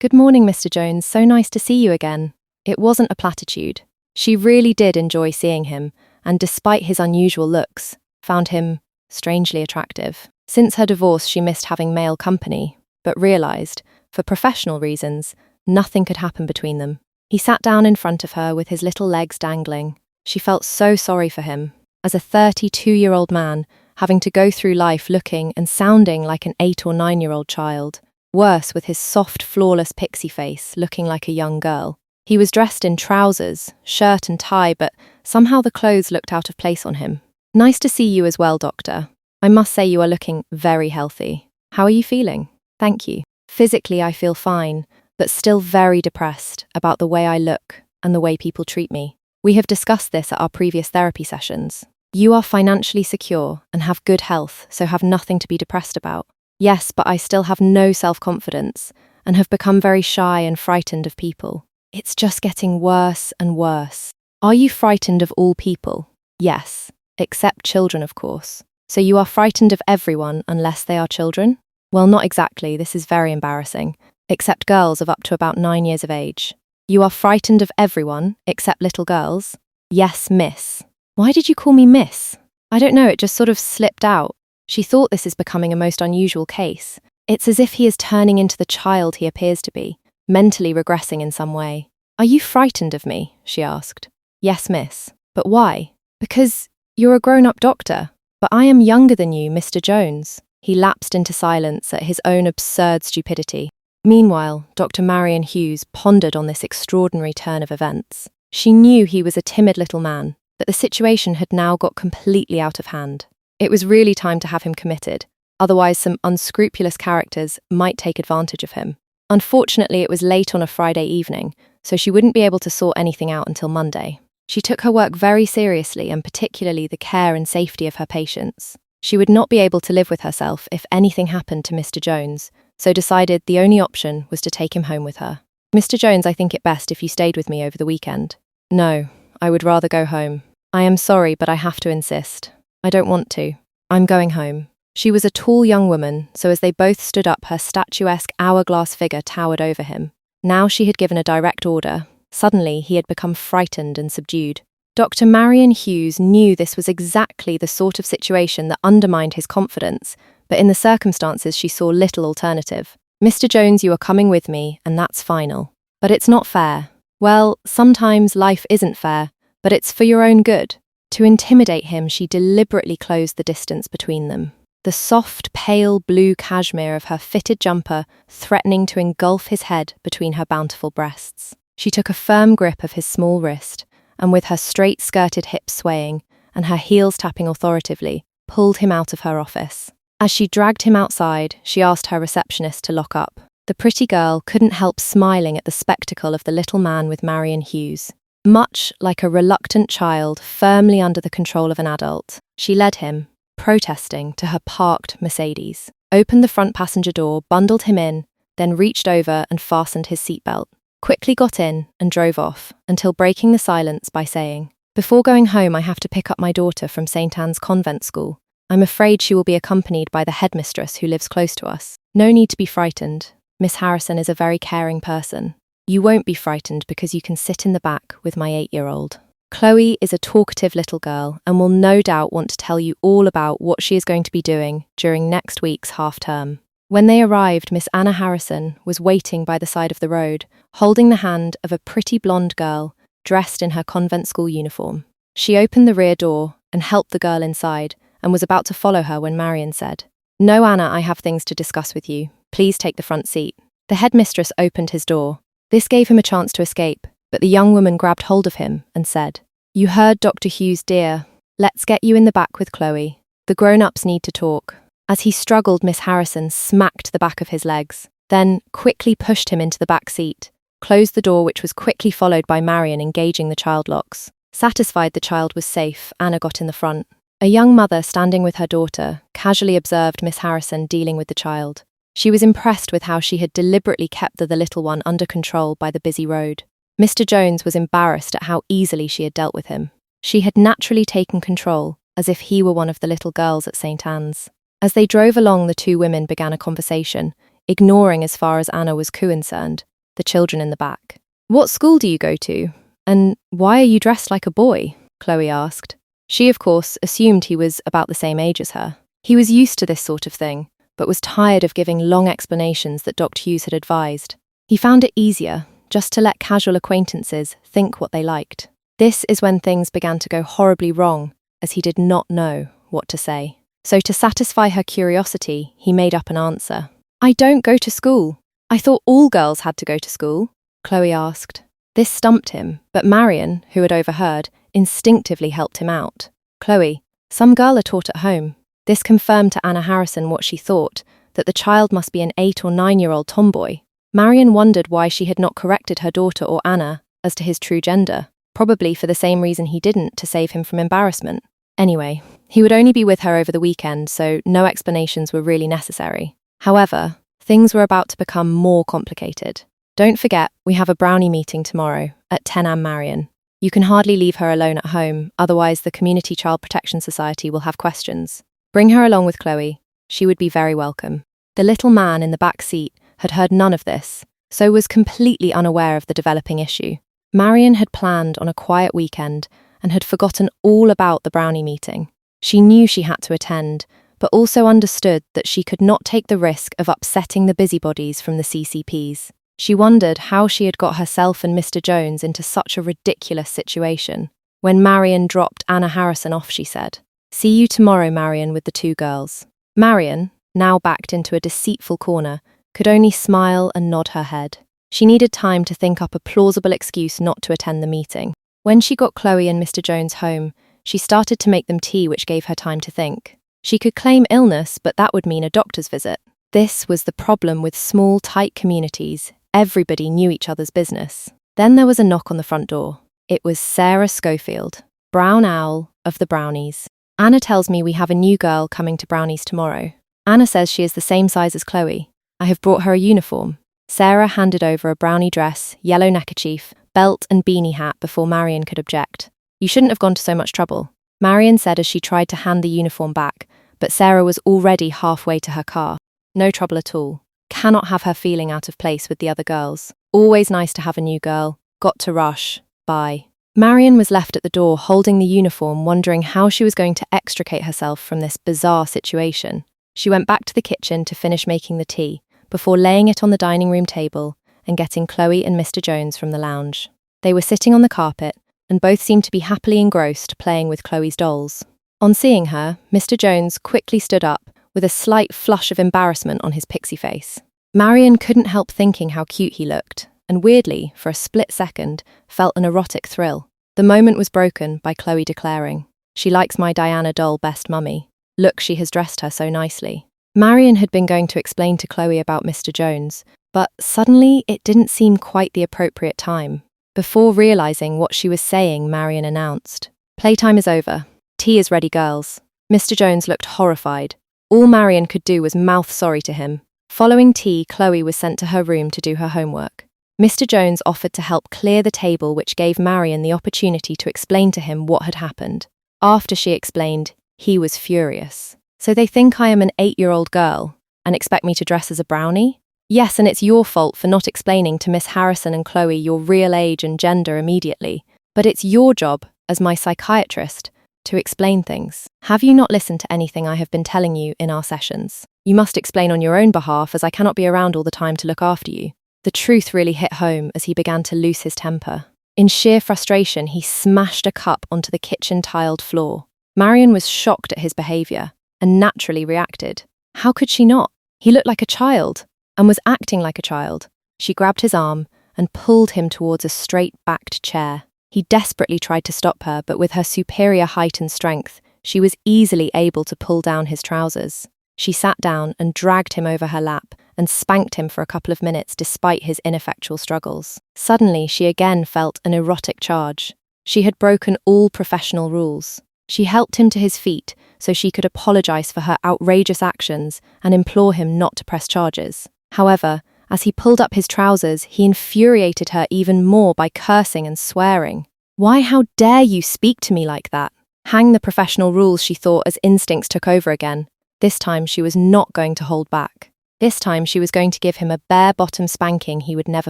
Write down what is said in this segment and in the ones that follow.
Good morning, Mr. Jones. So nice to see you again. It wasn't a platitude. She really did enjoy seeing him, and despite his unusual looks, found him strangely attractive. Since her divorce, she missed having male company, but realized, for professional reasons, nothing could happen between them. He sat down in front of her with his little legs dangling. She felt so sorry for him. As a 32-year-old man, having to go through life looking and sounding like an 8 or 9-year-old child. Worse, with his soft, flawless pixie face, looking like a young girl. He was dressed in trousers, shirt and tie, but somehow the clothes looked out of place on him. Nice to see you as well, doctor. I must say you are looking very healthy. How are you feeling? Thank you. Physically, I feel fine, but still very depressed about the way I look and the way people treat me. We have discussed this at our previous therapy sessions. You are financially secure and have good health, so have nothing to be depressed about. Yes, but I still have no self-confidence and have become very shy and frightened of people. It's just getting worse and worse. Are you frightened of all people? Yes, except children, of course. So you are frightened of everyone unless they are children? Well, not exactly. This is very embarrassing. Except girls of up to about 9 years of age. You are frightened of everyone except little girls? Yes, miss. Why did you call me miss? I don't know, it just sort of slipped out. She thought this is becoming a most unusual case. It's as if he is turning into the child he appears to be, mentally regressing in some way. Are you frightened of me? She asked. Yes, miss. But why? Because you're a grown-up doctor. But I am younger than you, Mr. Jones. He lapsed into silence at his own absurd stupidity. Meanwhile, Dr. Marion Hughes pondered on this extraordinary turn of events. She knew he was a timid little man, but the situation had now got completely out of hand. It was really time to have him committed, otherwise some unscrupulous characters might take advantage of him. Unfortunately, it was late on a Friday evening, so she wouldn't be able to sort anything out until Monday. She took her work very seriously, and particularly the care and safety of her patients. She would not be able to live with herself if anything happened to Mr. Jones, so decided the only option was to take him home with her. Mr. Jones, I think it best if you stayed with me over the weekend. No, I would rather go home. I am sorry, but I have to insist. I don't want to. I'm going home. She was a tall young woman, so as they both stood up, her statuesque hourglass figure towered over him. Now she had given a direct order. Suddenly, he had become frightened and subdued. Dr. Marion Hughes knew this was exactly the sort of situation that undermined his confidence, but in the circumstances she saw little alternative. Mr. Jones, you are coming with me, and that's final. But it's not fair. Well, sometimes life isn't fair, but it's for your own good. To intimidate him, she deliberately closed the distance between them. The soft, pale blue cashmere of her fitted jumper threatening to engulf his head between her bountiful breasts. She took a firm grip of his small wrist, and with her straight-skirted hips swaying and her heels tapping authoritatively, pulled him out of her office. As she dragged him outside, she asked her receptionist to lock up. The pretty girl couldn't help smiling at the spectacle of the little man with Marion Hughes. Much like a reluctant child firmly under the control of an adult, she led him, protesting, to her parked Mercedes, opened the front passenger door, bundled him in, then reached over and fastened his seatbelt, quickly got in and drove off, until breaking the silence by saying, "Before going home, I have to pick up my daughter from St. Anne's Convent School. I'm afraid she will be accompanied by the headmistress who lives close to us. No need to be frightened. Miss Harrison is a very caring person. You won't be frightened because you can sit in the back with my 8-year-old. Chloe is a talkative little girl and will no doubt want to tell you all about what she is going to be doing during next week's half-term." When they arrived, Miss Anna Harrison was waiting by the side of the road, holding the hand of a pretty blonde girl dressed in her convent school uniform. She opened the rear door and helped the girl inside and was about to follow her when Marion said, "No, Anna, I have things to discuss with you. Please take the front seat." The headmistress opened his door. This gave him a chance to escape, but the young woman grabbed hold of him and said, "You heard Dr. Hughes, dear. Let's get you in the back with Chloe. The grown-ups need to talk." As he struggled, Miss Harrison smacked the back of his legs, then quickly pushed him into the back seat, closed the door, which was quickly followed by Marion engaging the child locks. Satisfied the child was safe, Anna got in the front. A young mother standing with her daughter casually observed Miss Harrison dealing with the child. She was impressed with how she had deliberately kept the little one under control by the busy road. Mr. Jones was embarrassed at how easily she had dealt with him. She had naturally taken control, as if he were one of the little girls at St. Anne's. As they drove along, the two women began a conversation, ignoring as far as Anna was concerned, the children in the back. "What school do you go to? And why are you dressed like a boy?" Chloe asked. She, of course, assumed he was about the same age as her. He was used to this sort of thing, but was tired of giving long explanations that Dr. Hughes had advised. He found it easier just to let casual acquaintances think what they liked. This is when things began to go horribly wrong, as he did not know what to say. So to satisfy her curiosity, he made up an answer. "I don't go to school. I thought all girls had to go to school," Chloe asked. This stumped him, but Marion, who had overheard, instinctively helped him out. "Chloe, some girl are taught at home." This confirmed to Anna Harrison what she thought, that the child must be an 8 or 9-year-old tomboy. Marion wondered why she had not corrected her daughter or Anna as to his true gender, probably for the same reason he didn't, to save him from embarrassment. Anyway, he would only be with her over the weekend, so no explanations were really necessary. However, things were about to become more complicated. "Don't forget, we have a brownie meeting tomorrow at 10 a.m. Marion. You can hardly leave her alone at home, otherwise the Community Child Protection Society will have questions. Bring her along with Chloe. She would be very welcome." The little man in the back seat had heard none of this, so was completely unaware of the developing issue. Marion had planned on a quiet weekend and had forgotten all about the brownie meeting. She knew she had to attend, but also understood that she could not take the risk of upsetting the busybodies from the CCPs. She wondered how she had got herself and Mr. Jones into such a ridiculous situation. When Marion dropped Anna Harrison off, she said, "See you tomorrow, Marion, with the 2 girls." Marion, now backed into a deceitful corner, could only smile and nod her head. She needed time to think up a plausible excuse not to attend the meeting. When she got Chloe and Mr. Jones home, she started to make them tea, which gave her time to think. She could claim illness, but that would mean a doctor's visit. This was the problem with small, tight communities. Everybody knew each other's business. Then there was a knock on the front door. It was Sarah Schofield, Brown Owl of the Brownies. "Anna tells me we have a new girl coming to Brownies tomorrow. Anna says she is the same size as Chloe. I have brought her a uniform." Sarah handed over a brownie dress, yellow neckerchief, belt and beanie hat before Marion could object. "You shouldn't have gone to so much trouble," Marion said as she tried to hand the uniform back, but Sarah was already halfway to her car. "No trouble at all. Cannot have her feeling out of place with the other girls. Always nice to have a new girl. Got to rush. Bye." Marion was left at the door holding the uniform, wondering how she was going to extricate herself from this bizarre situation. She went back to the kitchen to finish making the tea, before laying it on the dining room table and getting Chloe and Mr. Jones from the lounge. They were sitting on the carpet, and both seemed to be happily engrossed playing with Chloe's dolls. On seeing her, Mr. Jones quickly stood up, with a slight flush of embarrassment on his pixie face. Marion couldn't help thinking how cute he looked, and weirdly, for a split second, felt an erotic thrill. The moment was broken by Chloe declaring, "She likes my Diana doll best, mummy. Look, she has dressed her so nicely." Marion had been going to explain to Chloe about Mr. Jones, but suddenly it didn't seem quite the appropriate time. Before realising what she was saying, Marion announced, "Playtime is over. Tea is ready, girls." Mr. Jones looked horrified. All Marion could do was mouth sorry to him. Following tea, Chloe was sent to her room to do her homework. Mr. Jones offered to help clear the table, which gave Marion the opportunity to explain to him what had happened. After she explained, he was furious. "So they think I am an 8-year-old girl and expect me to dress as a brownie? Yes, and it's your fault for not explaining to Miss Harrison and Chloe your real age and gender immediately. But it's your job, as my psychiatrist, to explain things. Have you not listened to anything I have been telling you in our sessions? You must explain on your own behalf, as I cannot be around all the time to look after you." The truth really hit home as he began to lose his temper. In sheer frustration, he smashed a cup onto the kitchen tiled floor. Marion was shocked at his behaviour and naturally reacted. How could she not? He looked like a child and was acting like a child. She grabbed his arm and pulled him towards a straight-backed chair. He desperately tried to stop her, but with her superior height and strength, she was easily able to pull down his trousers. She sat down and dragged him over her lap and spanked him for a couple of minutes despite his ineffectual struggles. Suddenly, she again felt an erotic charge. She had broken all professional rules. She helped him to his feet so she could apologise for her outrageous actions and implore him not to press charges. However, as he pulled up his trousers, he infuriated her even more by cursing and swearing. "Why, how dare you speak to me like that?" Hang the professional rules, she thought, as instincts took over again. This time she was not going to hold back. This time she was going to give him a bare-bottom spanking he would never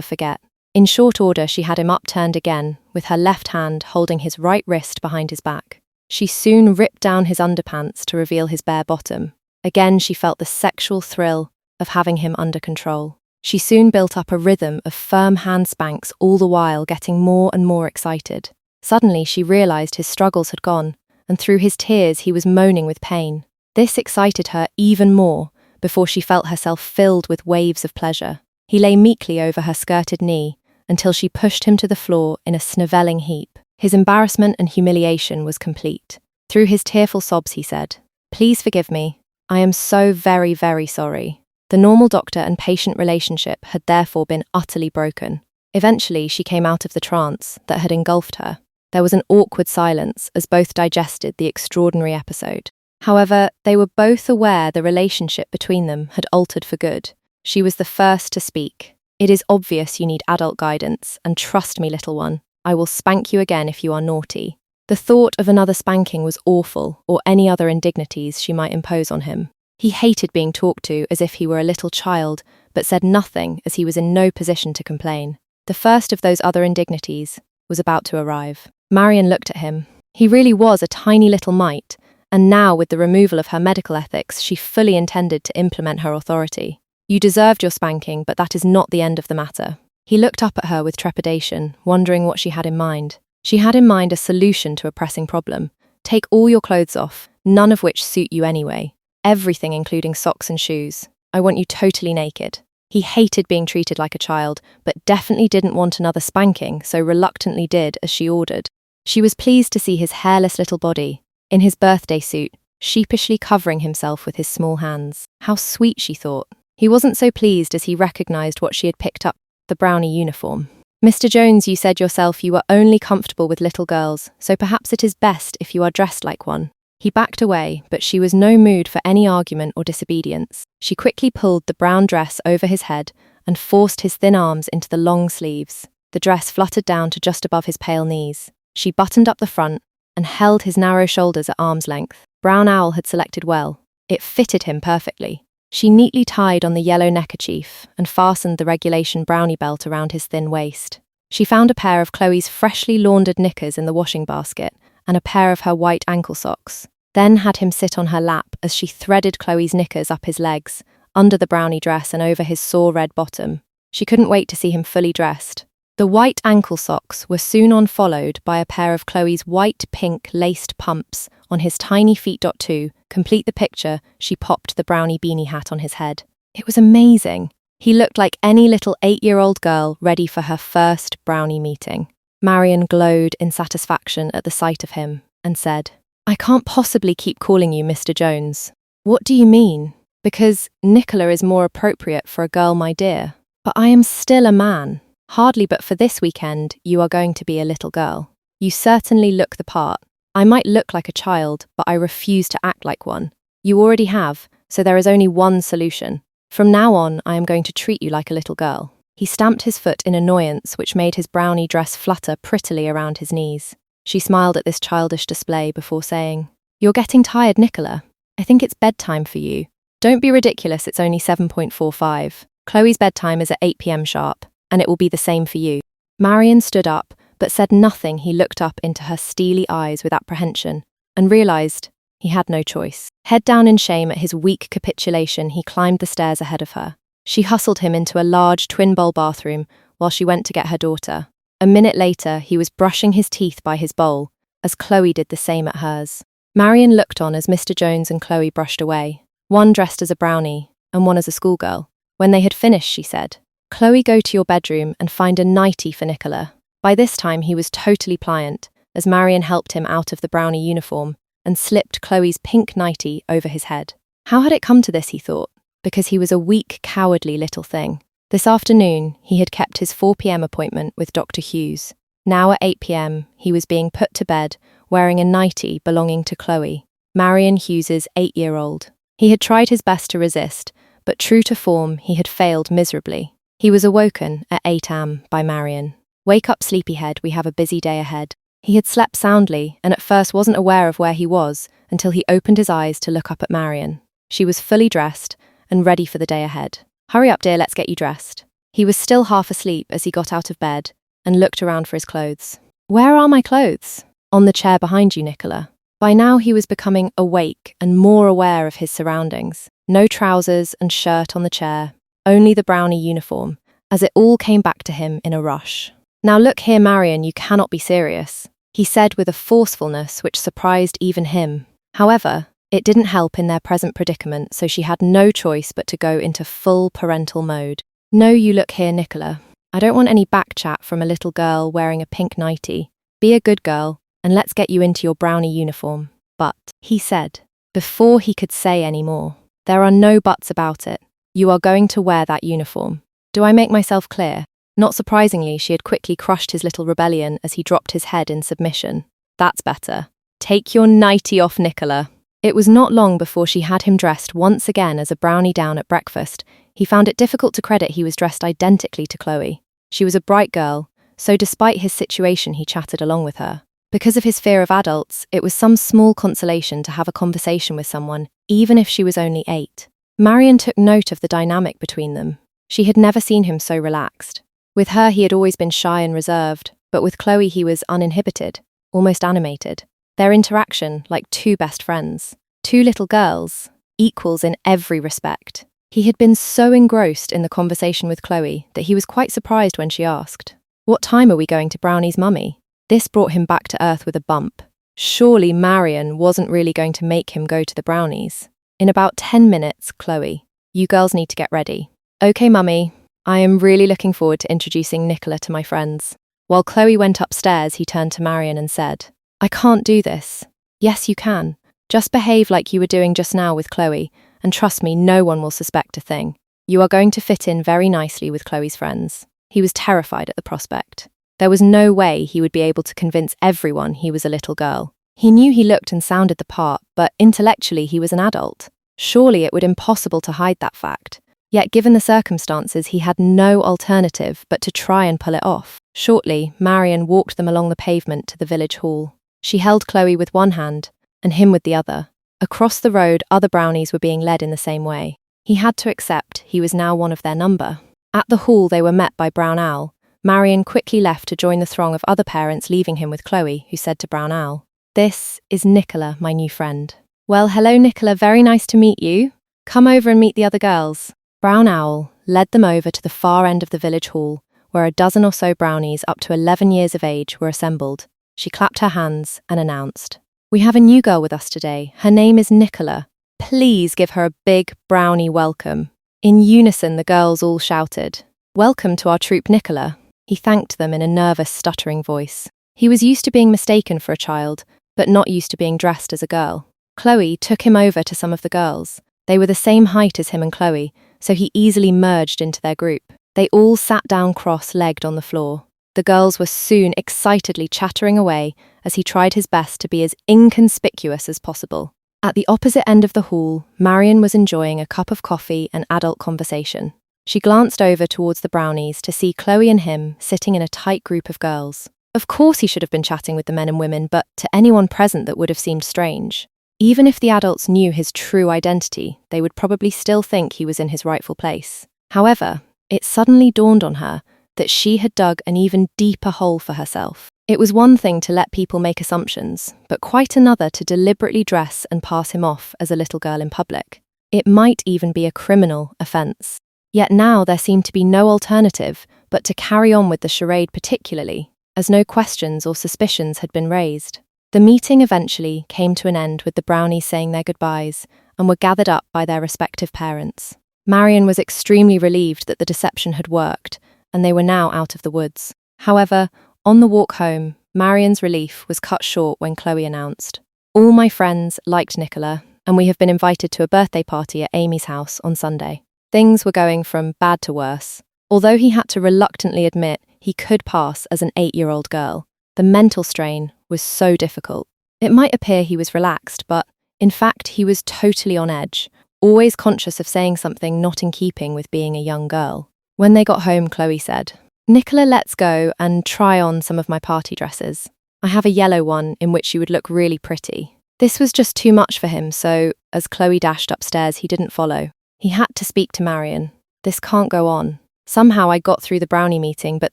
forget. In short order, she had him upturned again, with her left hand holding his right wrist behind his back. She soon ripped down his underpants to reveal his bare bottom. Again, she felt the sexual thrill of having him under control. She soon built up a rhythm of firm hand spanks, all the while getting more and more excited. Suddenly, she realized his struggles had gone, and through his tears he was moaning with pain. This excited her even more, before she felt herself filled with waves of pleasure. He lay meekly over her skirted knee, until she pushed him to the floor in a snivelling heap. His embarrassment and humiliation was complete. Through his tearful sobs he said, "Please forgive me. I am so very, very sorry." The normal doctor and patient relationship had therefore been utterly broken. Eventually she came out of the trance that had engulfed her. There was an awkward silence as both digested the extraordinary episode. However, they were both aware the relationship between them had altered for good. She was the first to speak. "It is obvious you need adult guidance, and trust me, little one, I will spank you again if you are naughty." The thought of another spanking was awful, or any other indignities she might impose on him. He hated being talked to as if he were a little child, but said nothing as he was in no position to complain. The first of those other indignities was about to arrive. Marion looked at him. He really was a tiny little mite, and now with the removal of her medical ethics, she fully intended to implement her authority. "You deserved your spanking, but that is not the end of the matter." He looked up at her with trepidation, wondering what she had in mind. She had in mind a solution to a pressing problem. "Take all your clothes off, none of which suit you anyway. Everything including socks and shoes. I want you totally naked." He hated being treated like a child, but definitely didn't want another spanking, so reluctantly did as she ordered. She was pleased to see his hairless little body, in his birthday suit, sheepishly covering himself with his small hands. How sweet, she thought. He wasn't so pleased as he recognized what she had picked up, the brownie uniform. "Mr. Jones, you said yourself you are only comfortable with little girls, so perhaps it is best if you are dressed like one." He backed away, but she was no mood for any argument or disobedience. She quickly pulled the brown dress over his head and forced his thin arms into the long sleeves. The dress fluttered down to just above his pale knees. She buttoned up the front and held his narrow shoulders at arm's length. Brown Owl had selected well. It fitted him perfectly. She neatly tied on the yellow neckerchief and fastened the regulation brownie belt around his thin waist. She found a pair of Chloe's freshly laundered knickers in the washing basket and a pair of her white ankle socks. Then had him sit on her lap as she threaded Chloe's knickers up his legs, under the brownie dress and over his sore red bottom. She couldn't wait to see him fully dressed. The white ankle socks were soon on followed by a pair of Chloe's white pink laced pumps on his tiny feet. To complete the picture, she popped the brownie beanie hat on his head. It was amazing. He looked like any little 8-year-old girl ready for her first brownie meeting. Marion glowed in satisfaction at the sight of him and said, "I can't possibly keep calling you Mr. Jones." "What do you mean?" "Because Nicola is more appropriate for a girl, my dear. But I am still a man." "Hardly, but for this weekend, you are going to be a little girl. You certainly look the part. I might look like a child, but I refuse to act like one. You already have, so there is only one solution. From now on, I am going to treat you like a little girl." He stamped his foot in annoyance, which made his brownie dress flutter prettily around his knees. She smiled at this childish display before saying, "You're getting tired, Nicola. I think it's bedtime for you." "Don't be ridiculous, it's only 7:45. Chloe's bedtime is at 8 p.m. sharp, and it will be the same for you." Marion stood up, but said nothing. He looked up into her steely eyes with apprehension, and realized he had no choice. Head down in shame at his weak capitulation, he climbed the stairs ahead of her. She hustled him into a large twin-bowl bathroom while she went to get her daughter. A minute later, he was brushing his teeth by his bowl, as Chloe did the same at hers. Marion looked on as Mr. Jones and Chloe brushed away, one dressed as a brownie and one as a schoolgirl. When they had finished, she said, "Chloe, go to your bedroom and find a nightie for Nicola." By this time, he was totally pliant, as Marion helped him out of the brownie uniform and slipped Chloe's pink nightie over his head. How had it come to this, he thought? Because he was a weak, cowardly little thing. This afternoon, he had kept his 4 p.m. appointment with Dr. Hughes. Now at 8 p.m., he was being put to bed, wearing a nightie belonging to Chloe, Marion Hughes's 8-year-old. He had tried his best to resist, but true to form, he had failed miserably. He was awoken at 8 a.m. by Marion. "Wake up, sleepyhead, we have a busy day ahead." He had slept soundly, and at first wasn't aware of where he was until he opened his eyes to look up at Marion. She was fully dressed, and ready for the day ahead. "Hurry up, dear, let's get you dressed." He was still half asleep as he got out of bed and looked around for his clothes. "Where are my clothes?" "On the chair behind you, Nicola." By now he was becoming awake and more aware of his surroundings. No trousers and shirt on the chair, only the brownie uniform, as it all came back to him in a rush. "Now look here, Marion, you cannot be serious," he said with a forcefulness which surprised even him. However, it didn't help in their present predicament, so she had no choice but to go into full parental mode. "No, you look here, Nicola. I don't want any back chat from a little girl wearing a pink nightie. Be a good girl, and let's get you into your brownie uniform." "But," he said, before he could say any more, "there are no buts about it. You are going to wear that uniform. Do I make myself clear?" Not surprisingly, she had quickly crushed his little rebellion as he dropped his head in submission. "That's better. Take your nightie off, Nicola." It was not long before she had him dressed once again as a brownie down at breakfast. He found it difficult to credit he was dressed identically to Chloe. She was a bright girl, so despite his situation he chatted along with her. Because of his fear of adults, it was some small consolation to have a conversation with someone, even if she was only 8. Marion took note of the dynamic between them. She had never seen him so relaxed. With her he had always been shy and reserved, but with Chloe he was uninhibited, almost animated. Their interaction, like two best friends, two little girls, equals in every respect. He had been so engrossed in the conversation with Chloe that he was quite surprised when she asked, "What time are we going to Brownie's mummy?" This brought him back to earth with a bump. Surely Marion wasn't really going to make him go to the Brownies. "In about 10 minutes, Chloe. You girls need to get ready." "Okay, mummy. I am really looking forward to introducing Nicola to my friends." While Chloe went upstairs, he turned to Marion and said, "I can't do this." "Yes, you can. Just behave like you were doing just now with Chloe, and trust me, no one will suspect a thing. You are going to fit in very nicely with Chloe's friends." He was terrified at the prospect. There was no way he would be able to convince everyone he was a little girl. He knew he looked and sounded the part, but intellectually he was an adult. Surely it would be impossible to hide that fact. Yet given the circumstances, he had no alternative but to try and pull it off. Shortly, Marion walked them along the pavement to the village hall. She held Chloe with one hand and him with the other. Across the road, other brownies were being led in the same way. He had to accept he was now one of their number. At the hall, they were met by Brown Owl. Marion quickly left to join the throng of other parents, leaving him with Chloe, who said to Brown Owl, "This is Nicola, my new friend." "Well, hello, Nicola, very nice to meet you. Come over and meet the other girls." Brown Owl led them over to the far end of the village hall, where a dozen or so brownies up to 11 years of age were assembled. She clapped her hands and announced, "We have a new girl with us today. Her name is Nicola. Please give her a big brownie welcome." In unison, the girls all shouted, "Welcome to our troop, Nicola." He thanked them in a nervous, stuttering voice. He was used to being mistaken for a child, but not used to being dressed as a girl. Chloe took him over to some of the girls. They were the same height as him and Chloe, so he easily merged into their group. They all sat down cross-legged on the floor. The girls were soon excitedly chattering away as he tried his best to be as inconspicuous as possible. At the opposite end of the hall, Marion was enjoying a cup of coffee and adult conversation. She glanced over towards the brownies to see Chloe and him sitting in a tight group of girls. Of course he should have been chatting with the men and women, but to anyone present that would have seemed strange. Even if the adults knew his true identity, they would probably still think he was in his rightful place. However, it suddenly dawned on her that she had dug an even deeper hole for herself. It was one thing to let people make assumptions, but quite another to deliberately dress and pass him off as a little girl in public. It might even be a criminal offence. Yet now there seemed to be no alternative but to carry on with the charade, particularly as no questions or suspicions had been raised. The meeting eventually came to an end with the brownies saying their goodbyes and were gathered up by their respective parents. Marion was extremely relieved that the deception had worked and they were now out of the woods. However, on the walk home, Marion's relief was cut short when Chloe announced, "All my friends liked Nicola, and we have been invited to a birthday party at Amy's house on Sunday." Things were going from bad to worse. Although he had to reluctantly admit he could pass as an 8-year-old girl, the mental strain was so difficult. It might appear he was relaxed, but in fact he was totally on edge, always conscious of saying something not in keeping with being a young girl. When they got home, Chloe said, "Nicola, let's go and try on some of my party dresses. I have a yellow one in which you would look really pretty." This was just too much for him, so as Chloe dashed upstairs, he didn't follow. He had to speak to Marion. This can't go on. Somehow I got through the brownie meeting, but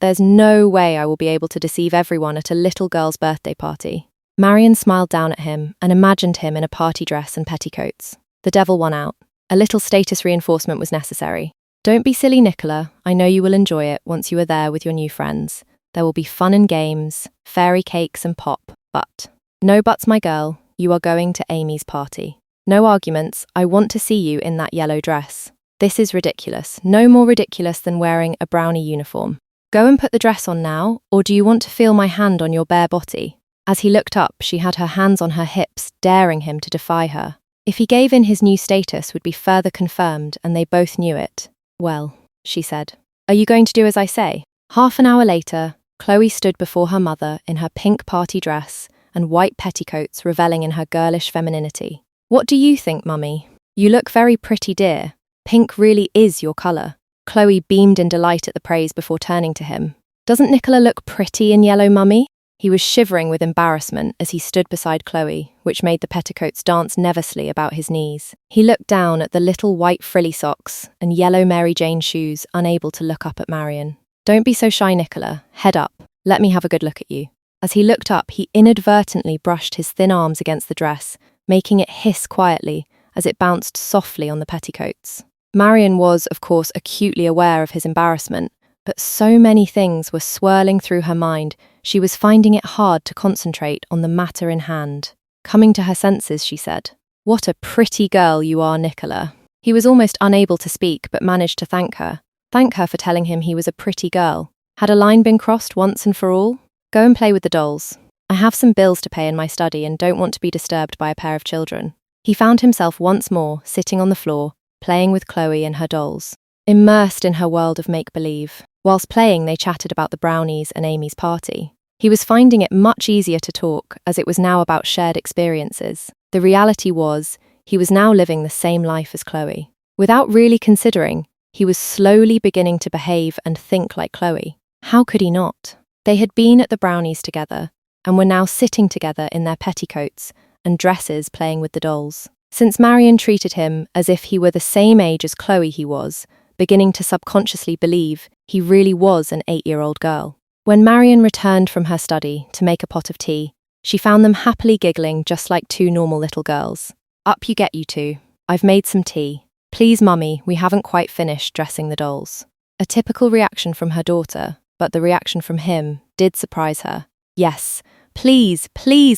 there's no way I will be able to deceive everyone at a little girl's birthday party. Marion smiled down at him and imagined him in a party dress and petticoats. The devil won out. A little status reinforcement was necessary. Don't be silly, Nicola. I know you will enjoy it once you are there with your new friends. There will be fun and games, fairy cakes and pop, but... No buts, my girl. You are going to Amy's party. No arguments. I want to see you in that yellow dress. This is ridiculous. No more ridiculous than wearing a brownie uniform. Go and put the dress on now, or do you want to feel my hand on your bare body? As he looked up, she had her hands on her hips, daring him to defy her. If he gave in, his new status would be further confirmed, and they both knew it. Well, she said. Are you going to do as I say? Half an hour later, Chloe stood before her mother in her pink party dress and white petticoats, reveling in her girlish femininity. What do you think, Mummy? You look very pretty, dear. Pink really is your colour. Chloe beamed in delight at the praise before turning to him. Doesn't Nicola look pretty in yellow, Mummy? He was shivering with embarrassment as he stood beside Chloe, which made the petticoats dance nervously about his knees. He looked down at the little white frilly socks and yellow Mary Jane shoes, unable to look up at Marion. Don't be so shy, Nicola. Head up. Let me have a good look at you. As he looked up, he inadvertently brushed his thin arms against the dress, making it hiss quietly as it bounced softly on the petticoats. Marion was, of course, acutely aware of his embarrassment, but so many things were swirling through her mind, she was finding it hard to concentrate on the matter in hand. Coming to her senses, she said, "What a pretty girl you are, Nicola." He was almost unable to speak, but managed to thank her. Thank her for telling him he was a pretty girl. Had a line been crossed once and for all? Go and play with the dolls. I have some bills to pay in my study and don't want to be disturbed by a pair of children. He found himself once more sitting on the floor, playing with Chloe and her dolls, immersed in her world of make-believe. Whilst playing, they chatted about the brownies and Amy's party. He was finding it much easier to talk, as it was now about shared experiences. The reality was, he was now living the same life as Chloe. Without really considering, he was slowly beginning to behave and think like Chloe. How could he not? They had been at the brownies together, and were now sitting together in their petticoats and dresses playing with the dolls. Since Marion treated him as if he were the same age as Chloe, he was beginning to subconsciously believe he really was an 8-year-old girl. When Marion returned from her study to make a pot of tea, she found them happily giggling just like two normal little girls. Up you get, you two. I've made some tea. Please, Mummy, we haven't quite finished dressing the dolls. A typical reaction from her daughter, but the reaction from him did surprise her. Yes, please,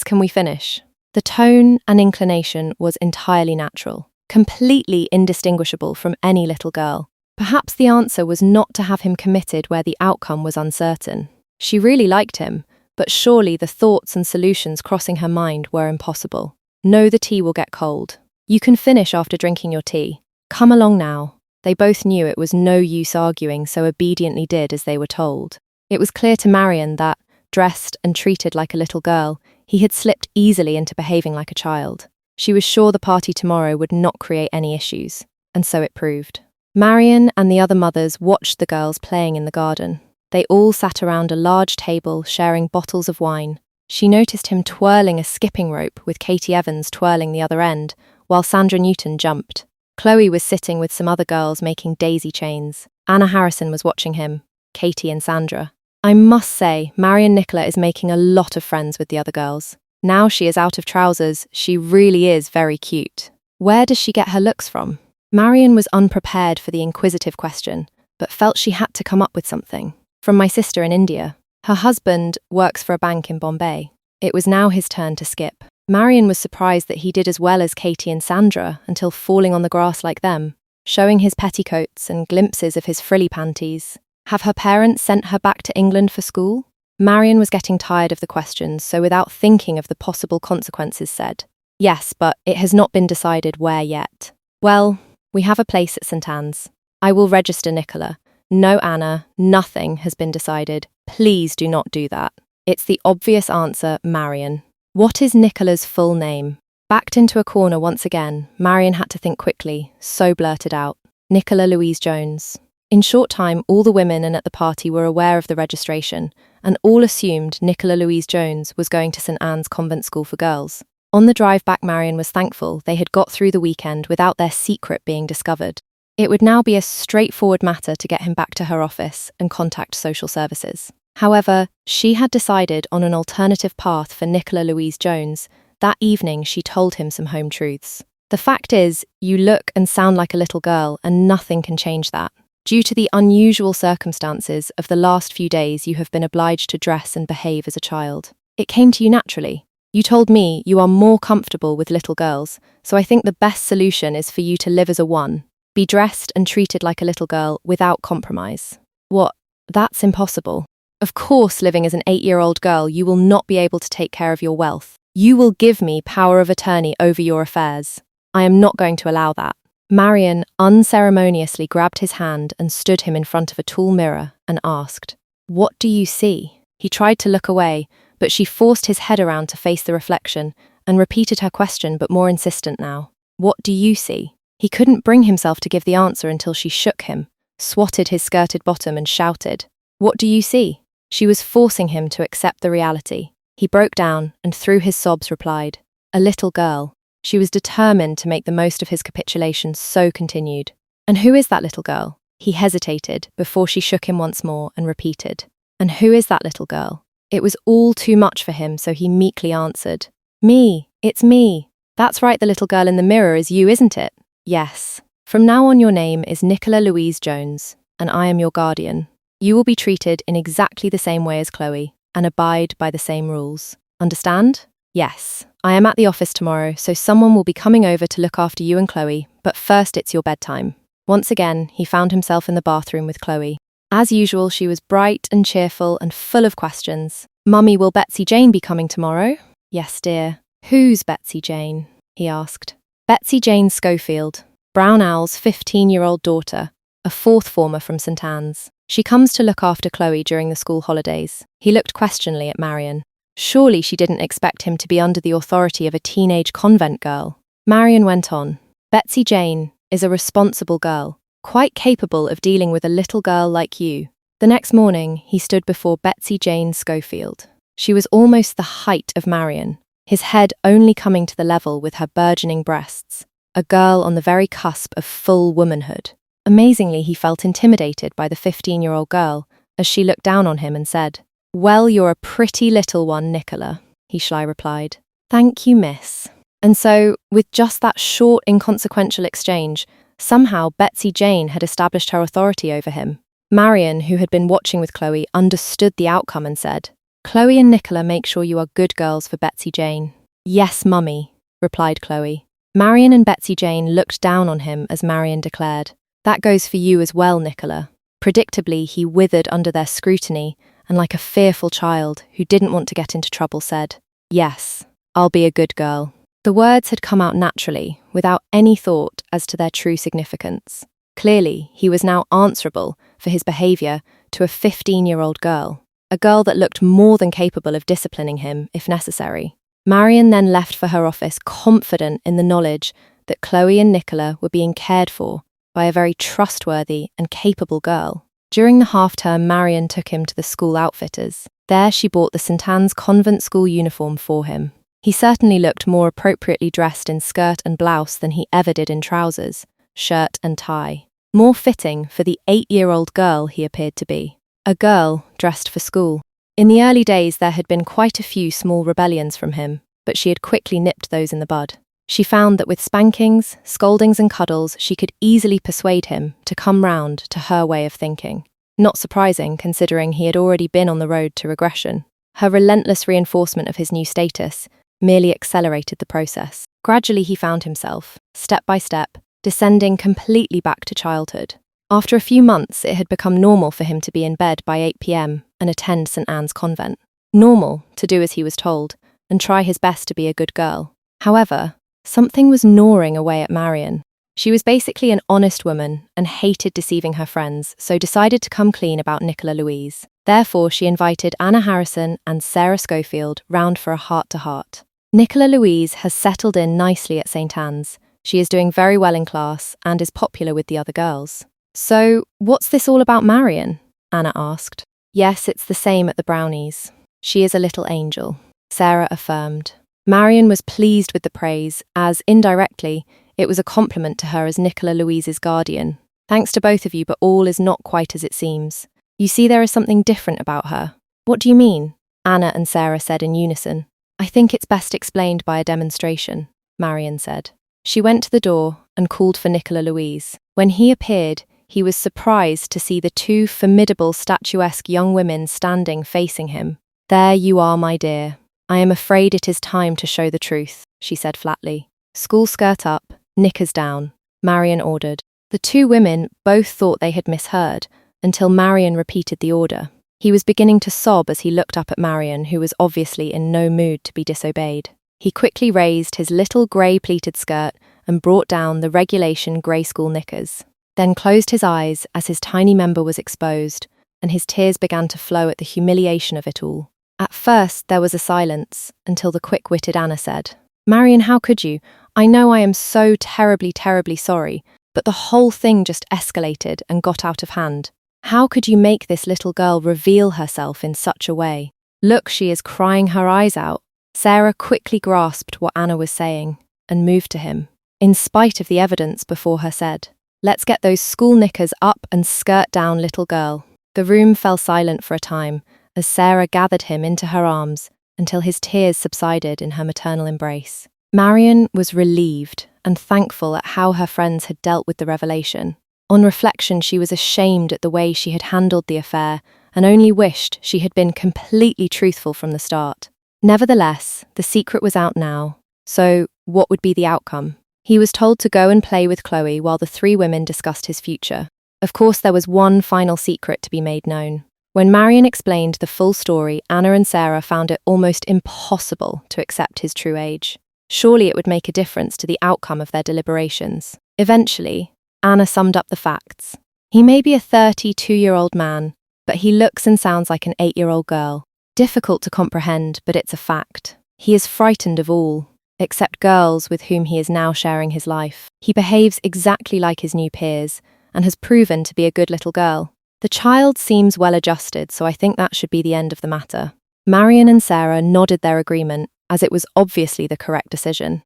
can we finish? The tone and inclination was entirely natural, completely indistinguishable from any little girl. Perhaps the answer was not to have him committed where the outcome was uncertain. She really liked him, but surely the thoughts and solutions crossing her mind were impossible. No, the tea will get cold. You can finish after drinking your tea. Come along now. They both knew it was no use arguing, so obediently did as they were told. It was clear to Marion that, dressed and treated like a little girl, he had slipped easily into behaving like a child. She was sure the party tomorrow would not create any issues, and so it proved. Marion and the other mothers watched the girls playing in the garden. They all sat around a large table sharing bottles of wine. She noticed him twirling a skipping rope with Katie Evans twirling the other end, while Sandra Newton jumped. Chloe was sitting with some other girls making daisy chains. Anna Harrison was watching him, Katie and Sandra. I must say, Marion Nicola is making a lot of friends with the other girls. Now she is out of trousers, she really is very cute. Where does she get her looks from? Marion was unprepared for the inquisitive question, but felt she had to come up with something. From my sister in India. Her husband works for a bank in Bombay. It was now his turn to skip. Marion was surprised that he did as well as Katie and Sandra until falling on the grass like them, showing his petticoats and glimpses of his frilly panties. Have her parents sent her back to England for school? Marion was getting tired of the questions, so without thinking of the possible consequences said, "Yes, but it has not been decided where yet." "Well, we have a place at St. Anne's. I will register Nicola." "No, Anna, nothing has been decided. Please do not do that." It's the obvious answer, Marion. What is Nicola's full name? Backed into a corner once again, Marion had to think quickly, so blurted out, "Nicola Louise Jones." In short time, all the women and at the party were aware of the registration, and all assumed Nicola Louise Jones was going to St. Anne's Convent School for Girls. On the drive back, Marion was thankful they had got through the weekend without their secret being discovered. It would now be a straightforward matter to get him back to her office and contact social services. However, she had decided on an alternative path for Nicola Louise Jones. That evening, she told him some home truths. The fact is, you look and sound like a little girl, and nothing can change that. Due to the unusual circumstances of the last few days, you have been obliged to dress and behave as a child. It came to you naturally. You told me you are more comfortable with little girls, so I think the best solution is for you to live as a one. Be dressed and treated like a little girl without compromise. What? That's impossible. Of course, living as an 8-year-old girl, you will not be able to take care of your wealth. You will give me power of attorney over your affairs. I am not going to allow that. Marion unceremoniously grabbed his hand and stood him in front of a tall mirror and asked, "What do you see?" He tried to look away, but she forced his head around to face the reflection and repeated her question, but more insistent now. "What do you see?" He couldn't bring himself to give the answer until she shook him, swatted his skirted bottom and shouted, "What do you see?" She was forcing him to accept the reality. He broke down and through his sobs replied, "A little girl." She was determined to make the most of his capitulation, so continued, "And who is that little girl?" He hesitated before she shook him once more and repeated, "And who is that little girl?" It was all too much for him, so he meekly answered, "Me, it's me." "That's right, the little girl in the mirror is you, isn't it?" "Yes. From now on your name is Nicola Louise Jones, and I am your guardian. You will be treated in exactly the same way as Chloe, and abide by the same rules. Understand?" "Yes. I am at the office tomorrow, so someone will be coming over to look after you and Chloe, but first it's your bedtime." Once again, he found himself in the bathroom with Chloe. As usual, she was bright and cheerful and full of questions. "Mummy, will Betsy Jane be coming tomorrow?" "Yes, dear." "Who's Betsy Jane?" he asked. "Betsy Jane Schofield, Brown Owl's 15-year-old daughter, a fourth former from St. Anne's. She comes to look after Chloe during the school holidays." He looked questioningly at Marion. Surely she didn't expect him to be under the authority of a teenage convent girl. Marion went on, "Betsy Jane is a responsible girl, quite capable of dealing with a little girl like you." The next morning, he stood before Betsy Jane Schofield. She was almost the height of Marion, his head only coming to the level with her burgeoning breasts, a girl on the very cusp of full womanhood. Amazingly, he felt intimidated by the 15-year-old girl as she looked down on him and said, "Well, you're a pretty little one, Nicola," he shy replied. "Thank you, miss." And so, with just that short, inconsequential exchange, somehow Betsy Jane had established her authority over him. Marion, who had been watching with Chloe, understood the outcome and said, "Chloe and Nicola, make sure you are good girls for Betsy Jane." "Yes, mummy," replied Chloe. Marion and Betsy Jane looked down on him as Marion declared, "That goes for you as well, Nicola." Predictably, he withered under their scrutiny and, like a fearful child who didn't want to get into trouble, said, "Yes, I'll be a good girl." The words had come out naturally, without any thought as to their true significance. Clearly, he was now answerable for his behaviour to a 15-year-old girl, a girl that looked more than capable of disciplining him if necessary. Marion then left for her office confident in the knowledge that Chloe and Nicola were being cared for by a very trustworthy and capable girl. During the half-term, Marion took him to the school outfitters. There she bought the St. Anne's convent school uniform for him. He certainly looked more appropriately dressed in skirt and blouse than he ever did in trousers, shirt and tie. More fitting for the 8-year-old girl he appeared to be. A girl dressed for school. In the early days there had been quite a few small rebellions from him, but she had quickly nipped those in the bud. She found that with spankings, scoldings and cuddles she could easily persuade him to come round to her way of thinking. Not surprising, considering he had already been on the road to regression. Her relentless reinforcement of his new status merely accelerated the process. Gradually he found himself, step by step, descending completely back to childhood. After a few months, it had become normal for him to be in bed by 8 p.m. and attend St. Anne's convent. Normal to do as he was told and try his best to be a good girl. However, something was gnawing away at Marion. She was basically an honest woman and hated deceiving her friends, so decided to come clean about Nicola Louise. Therefore, she invited Anna Harrison and Sarah Schofield round for a heart-to-heart. Nicola Louise has settled in nicely at St. Anne's. She is doing very well in class and is popular with the other girls. "So, what's this all about Marion?" Anna asked. "Yes, it's the same at the Brownies. She is a little angel," Sarah affirmed. Marion was pleased with the praise, as, indirectly, it was a compliment to her as Nicola Louise's guardian, Thanks to both of you, but all is not quite as it seems. You see, there is something different about her. What do you mean? Anna and Sarah said in unison. I think it's best explained by a demonstration, Marion said. She went to the door and called for Nicola Louise. When he appeared, he was surprised to see the two formidable, statuesque young women standing facing him. There you are, my dear. I am afraid it is time to show the truth, she said flatly. School skirt up, knickers down, Marion ordered. The two women both thought they had misheard, until Marion repeated the order. He was beginning to sob as he looked up at Marion, who was obviously in no mood to be disobeyed. He quickly raised his little grey pleated skirt and brought down the regulation grey school knickers, then closed his eyes as his tiny member was exposed, and his tears began to flow at the humiliation of it all. At first there was a silence, until the quick-witted Anna said, Marion, how could you? I know I am so terribly, terribly sorry, but the whole thing just escalated and got out of hand. How could you make this little girl reveal herself in such a way? Look, she is crying her eyes out. Sarah quickly grasped what Anna was saying and moved to him, in spite of the evidence before her said, Let's get those school knickers up and skirt down, little girl. The room fell silent for a time as Sarah gathered him into her arms until his tears subsided in her maternal embrace. Marion was relieved and thankful at how her friends had dealt with the revelation. On reflection, she was ashamed at the way she had handled the affair and only wished she had been completely truthful from the start. Nevertheless, the secret was out now. So, what would be the outcome? He was told to go and play with Chloe while the three women discussed his future. Of course, there was one final secret to be made known. When Marion explained the full story, Anna and Sarah found it almost impossible to accept his true age. Surely it would make a difference to the outcome of their deliberations. Eventually, Anna summed up the facts. He may be a 32-year-old man, but he looks and sounds like an 8-year-old girl. Difficult to comprehend, but it's a fact. He is frightened of all, except girls with whom he is now sharing his life. He behaves exactly like his new peers, and has proven to be a good little girl. The child seems well adjusted, so I think that should be the end of the matter. Marion and Sarah nodded their agreement, as it was obviously the correct decision.